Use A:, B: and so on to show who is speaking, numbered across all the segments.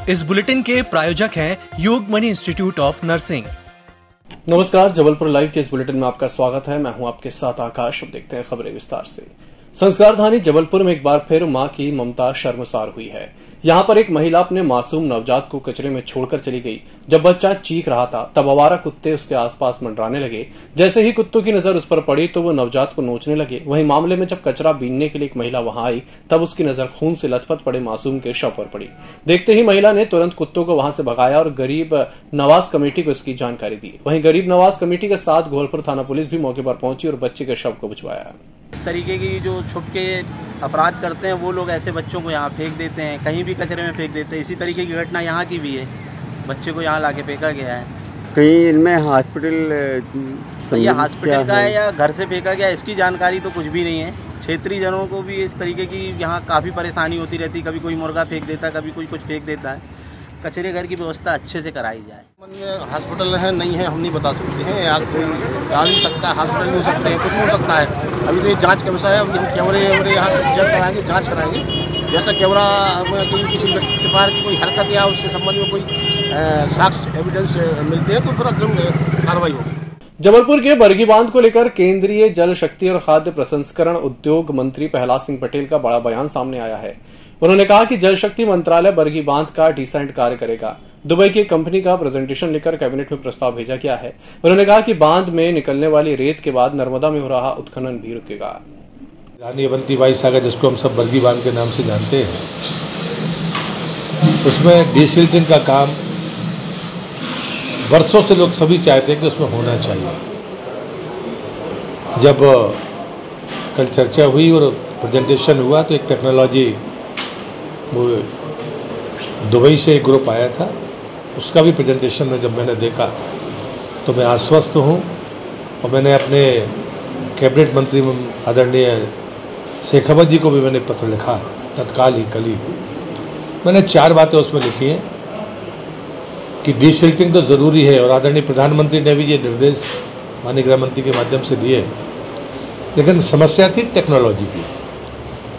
A: इस बुलेटिन के प्रायोजक हैं योगमणि इंस्टीट्यूट ऑफ नर्सिंग।
B: नमस्कार, जबलपुर लाइव के इस बुलेटिन में आपका स्वागत है। मैं हूं आपके साथ आकाश। अब देखते हैं खबरें विस्तार से। संस्कारधानी जबलपुर में एक बार फिर मां की ममता शर्मसार हुई है। यहां पर एक महिला अपने मासूम नवजात को कचरे में छोड़कर चली गई। जब बच्चा चीख रहा था तब आवारा कुत्ते उसके आसपास मंडराने लगे। जैसे ही कुत्तों की नजर उस पर पड़ी तो वो नवजात को नोचने लगे। वहीं मामले में जब कचरा बीनने के लिए एक महिला वहां आई तब उसकी नजर खून से लथपथ पड़े मासूम के शव पर पड़ी। देखते ही महिला ने तुरंत कुत्तों को वहां से भगाया और गरीब नवाज कमेटी को इसकी जानकारी दी। वहीं गरीब नवाज कमेटी के साथ गोहलपुर थाना पुलिस भी मौके पर पहुंची और बच्चे के शव को बुझवाया।
C: इस तरीके की जो छुप के अपराध करते हैं वो लोग ऐसे बच्चों को यहाँ फेंक देते हैं, कहीं भी कचरे में फेंक देते हैं। इसी तरीके की घटना यहाँ की भी है, बच्चे को यहाँ लाके फेंका गया है।
D: कहीं इनमें हॉस्पिटल
C: तो ये हॉस्पिटल का है या घर से फेंका गया इसकी जानकारी तो कुछ भी नहीं है। क्षेत्रीय जनों को भी इस तरीके की यहाँ काफ़ी परेशानी होती रहती। कभी कोई मुर्गा फेंक देता है, कभी कोई कुछ फेंक देता है। कचरे घर की व्यवस्था अच्छे से कराई जाए।
E: हॉस्पिटल है नहीं है हम नहीं बता सकते हैं। आज कोई आ नहीं सकता है, हॉस्पिटल नहीं हो सकते हैं, कुछ नहीं हो सकता है। अभी तो ये जांच का विषय है। अभी हम कैमरे यहाँ से चेक कराएंगे, जांच कराएंगे। जैसा कैमरा कोई किसी प्रकार की कोई हरकत या उसके संबंध में कोई साक्ष्य एविडेंस मिलते हैं तो पूरा कार्रवाई होगी।
B: जबलपुर के बरगी बांध को लेकर केंद्रीय जल शक्ति और खाद्य प्रसंस्करण उद्योग मंत्री प्रहलाद सिंह पटेल का बड़ा बयान सामने आया है। उन्होंने कहा कि जल शक्ति मंत्रालय बरगी बांध का डिसेंट कार्य करेगा। दुबई की कंपनी का प्रेजेंटेशन लेकर कैबिनेट में प्रस्ताव भेजा गया है। उन्होंने कहा कि बांध में निकलने वाली रेत के बाद नर्मदा में हो रहा उत्खनन भी रुकेगा।
F: रानी अवंतीबाई सागर, जिसको हम सब बरगी बांध के नाम से जानते हैं, उसमें डिसिल्टिंग का काम वर्षों से लोग सभी चाहते हैं कि उसमें होना चाहिए। जब कल चर्चा हुई और प्रेजेंटेशन हुआ तो एक टेक्नोलॉजी वो दुबई से एक ग्रुप आया था, उसका भी प्रेजेंटेशन में जब मैंने देखा तो मैं आश्वस्त हूँ। और मैंने अपने कैबिनेट मंत्री आदरणीय शेख अहमद जी को भी मैंने पत्र लिखा तत्काल ही, कल ही। मैंने 4 बातें उसमें लिखी हैं कि डिसिल्टिंग तो ज़रूरी है और आदरणीय प्रधानमंत्री ने भी ये निर्देश माननीय गृह मंत्री के माध्यम से दिए। लेकिन समस्या थी टेक्नोलॉजी की।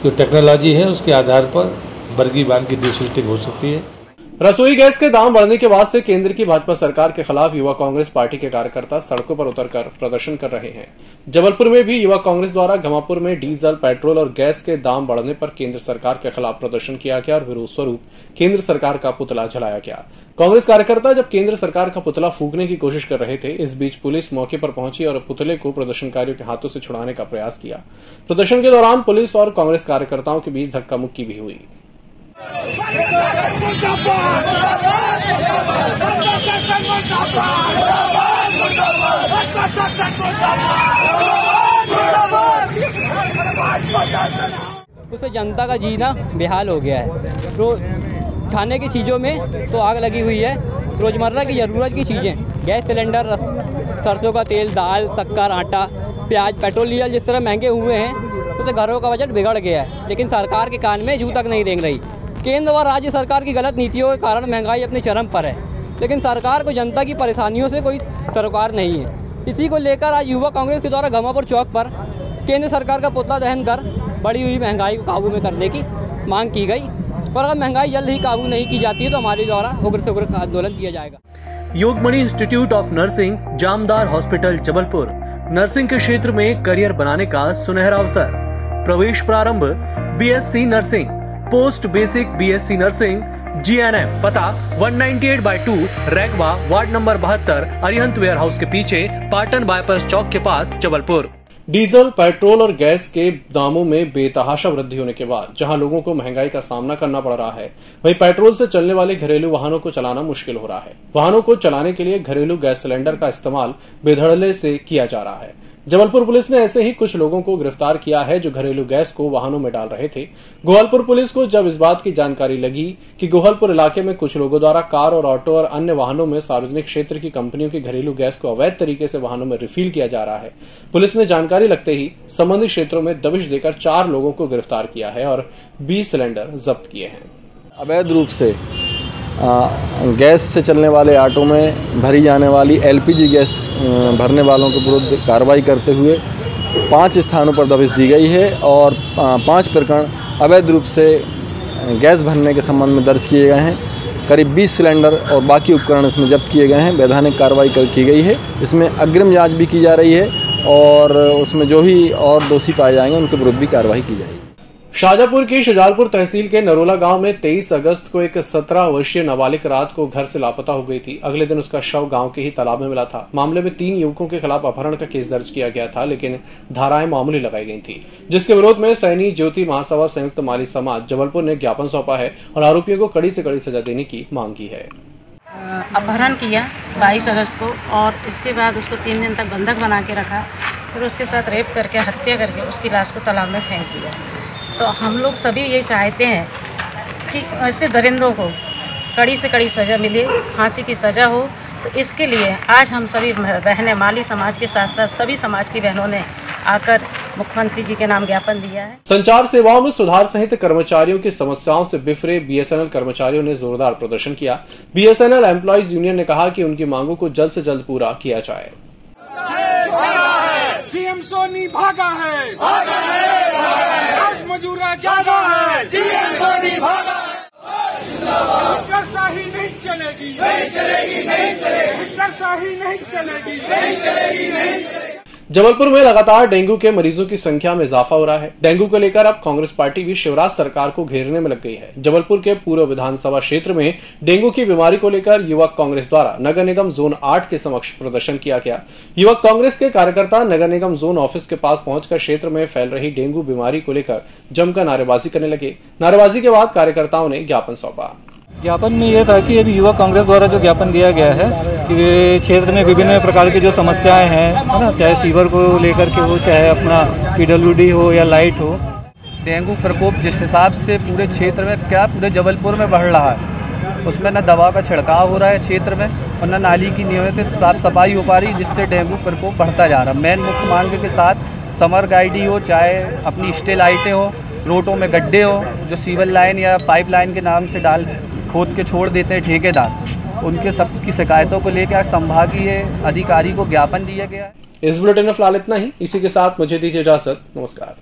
F: जो टेक्नोलॉजी है उसके आधार पर बरगी बांध की डिसिल्टिंग हो सकती है।
B: रसोई गैस के दाम बढ़ने के बाद से केंद्र की भाजपा सरकार के खिलाफ युवा कांग्रेस पार्टी के कार्यकर्ता सड़कों पर उतरकर प्रदर्शन कर रहे हैं। जबलपुर में भी युवा कांग्रेस द्वारा घमापुर में डीजल, पेट्रोल और गैस के दाम बढ़ने पर केंद्र सरकार के खिलाफ प्रदर्शन किया गया और विरोध स्वरूप केंद्र सरकार का पुतला जलाया गया। कांग्रेस कार्यकर्ता जब केंद्र सरकार का पुतला फूंकने की कोशिश कर रहे थे, इस बीच पुलिस मौके पर पहुंची और पुतले को प्रदर्शनकारियों के हाथों से छुड़ाने का प्रयास किया। प्रदर्शन के दौरान पुलिस और कांग्रेस कार्यकर्ताओं के बीच धक्का मुक्की भी हुई।
G: उससे जनता का जीना बेहाल हो गया है। तो खाने की चीज़ों में तो आग लगी हुई है। रोज़मर्रा की ज़रूरत की चीज़ें, गैस सिलेंडर, सरसों का तेल, दाल, शक्कर, आटा, प्याज, पेट्रोल, डीजल जिस तरह महंगे हुए हैं उससे घरों का बजट बिगड़ गया है। लेकिन सरकार के कान में जू तक नहीं रेंग रही। केंद्र व राज्य सरकार की गलत नीतियों के कारण महंगाई अपने चरम पर है, लेकिन सरकार को जनता की परेशानियों से कोई सरोकार नहीं है। इसी को लेकर आज युवा कांग्रेस के द्वारा घमापुर चौक पर केंद्र सरकार का पुतला दहन कर बढ़ी हुई महंगाई को काबू में करने की मांग की गई। और अगर महंगाई जल्द ही काबू नहीं की जाती है तो हमारे द्वारा उग्र से उग्र आंदोलन किया जाएगा।
A: Yogmani institute of nursing, Jamdar hospital, Jabalpur. Nursing के क्षेत्र में करियर बनाने का सुनहरा अवसर। प्रवेश प्रारंभ BSc nursing, post basic BSc nursing, GNM. पता 198/2 Raigwa, ward number 72, Arihant warehouse के पीछे, पाटन बाईपास चौक के पास, जबलपुर।
B: डीजल, पेट्रोल और गैस के दामों में बेतहाशा वृद्धि होने के बाद जहां लोगों को महंगाई का सामना करना पड़ रहा है, वहीं पेट्रोल से चलने वाले घरेलू वाहनों को चलाना मुश्किल हो रहा है। वाहनों को चलाने के लिए घरेलू गैस सिलेंडर का इस्तेमाल बेधड़ल्ले से किया जा रहा है। जबलपुर पुलिस ने ऐसे ही कुछ लोगों को गिरफ्तार किया है जो घरेलू गैस को वाहनों में डाल रहे थे। गोहलपुर पुलिस को जब इस बात की जानकारी लगी कि गोहलपुर इलाके में कुछ लोगों द्वारा कार और ऑटो और अन्य वाहनों में सार्वजनिक क्षेत्र की कंपनियों की घरेलू गैस को अवैध तरीके से वाहनों में रिफिल किया जा रहा है, पुलिस ने जानकारी लगते ही संबंधित क्षेत्रों में दबिश देकर 4 लोगों को गिरफ्तार किया है और 20 सिलेंडर जब्त किए हैं।
D: अवैध रूप से गैस से चलने वाले ऑटो में भरी जाने वाली एलपीजी गैस भरने वालों के विरुद्ध कार्रवाई करते हुए 5 स्थानों पर दबिश दी गई है और 5 प्रकरण अवैध रूप से गैस भरने के संबंध में दर्ज किए गए हैं। करीब 20 सिलेंडर और बाकी उपकरण इसमें जब्त किए गए हैं। वैधानिक कार्रवाई की गई है। इसमें अग्रिम जांच भी की जा रही है और उसमें जो भी और दोषी पाए जाएंगे उनके विरुद्ध भी कार्रवाई की जाएगी।
B: शाजापुर की शुजालपुर तहसील के नरोला गांव में 23 अगस्त को एक 17 वर्षीय नाबालिग रात को घर से लापता हो गई थी। अगले दिन उसका शव गांव के ही तालाब में मिला था। मामले में 3 युवकों के खिलाफ अपहरण का केस दर्ज किया गया था, लेकिन धाराएं मामूली लगाई गई थी, जिसके विरोध में सैनी ज्योति महासभा संयुक्त माली समाज जबलपुर ने ज्ञापन सौंपा है और आरोपियों को कड़ी से कड़ी सजा देने की मांग की है।
H: अपहरण किया 22 अगस्त को और इसके बाद उसको 3 दिन तक बंधक बना के रखा, फिर उसके साथ रेप करके हत्या करके उसकी लाश को तालाब में फेंक दिया। तो हम लोग सभी ये चाहते हैं कि ऐसे दरिंदों को कड़ी से कड़ी सज़ा मिले, फांसी की सज़ा हो। तो इसके लिए आज हम सभी बहनें माली समाज के साथ साथ सभी समाज की बहनों ने आकर मुख्यमंत्री जी के नाम ज्ञापन दिया है।
B: संचार सेवाओं में सुधार सहित कर्मचारियों की समस्याओं से बिफरे बीएसएनएल कर्मचारियों ने जोरदार प्रदर्शन किया। बीएसएनएल एम्प्लॉइज यूनियन ने कहा कि उनकी मांगों को जल्द से जल्द पूरा किया जाए।
I: सीएम सोनी भागा है, आज मजूरा जागा है, सीएम सोनी भागा है। हिटलरशाही नहीं चलेगी, नहीं चलेगी, नहीं चलेगी, हिटलरशाही नहीं चलेगी, नहीं चलेगी, नहीं चलेगी।
B: जबलपुर में लगातार डेंगू के मरीजों की संख्या में इजाफा हो रहा है। डेंगू को लेकर अब कांग्रेस पार्टी भी शिवराज सरकार को घेरने में लग गई है। जबलपुर के पूर्व विधानसभा क्षेत्र में डेंगू की बीमारी को लेकर युवक कांग्रेस द्वारा नगर निगम जोन 8 के समक्ष प्रदर्शन किया गया। युवक कांग्रेस के कार्यकर्ता नगर निगम जोन ऑफिस के पास पहुंचकर क्षेत्र में फैल रही डेंगू बीमारी को लेकर जमकर नारेबाजी करने लगे। नारेबाजी के बाद कार्यकर्ताओं ने ज्ञापन सौंपा।
J: ज्ञापन में ये था कि अभी युवा कांग्रेस द्वारा जो ज्ञापन दिया गया है कि क्षेत्र में विभिन्न प्रकार की जो समस्याएं हैं, है ना, चाहे सीवर को लेकर के हो, चाहे अपना पीडब्ल्यूडी हो या लाइट हो।
K: डेंगू प्रकोप जिस हिसाब से पूरे क्षेत्र में, क्या पूरे जबलपुर में बढ़ रहा है, उसमें न दवा का छिड़काव हो रहा है क्षेत्र में और न नाली की नियमित साफ सफाई हो पा रही, जिससे डेंगू प्रकोप बढ़ता जा रहा है। मेन मुख्य मांग के साथ समर गाइडी हो, चाहे अपनी स्टे लाइटें हो, रोडों में गड्ढे हो, जो सीवर लाइन या पाइप लाइन के नाम से खोद के छोड़ देते हैं ठेकेदार, उनके सब की शिकायतों को लेकर संभागीय अधिकारी को ज्ञापन दिया गया है।
B: इस बुलेटिन में फिलहाल इतना ही। इसी के साथ मुझे दीजिए इजाजत। नमस्कार।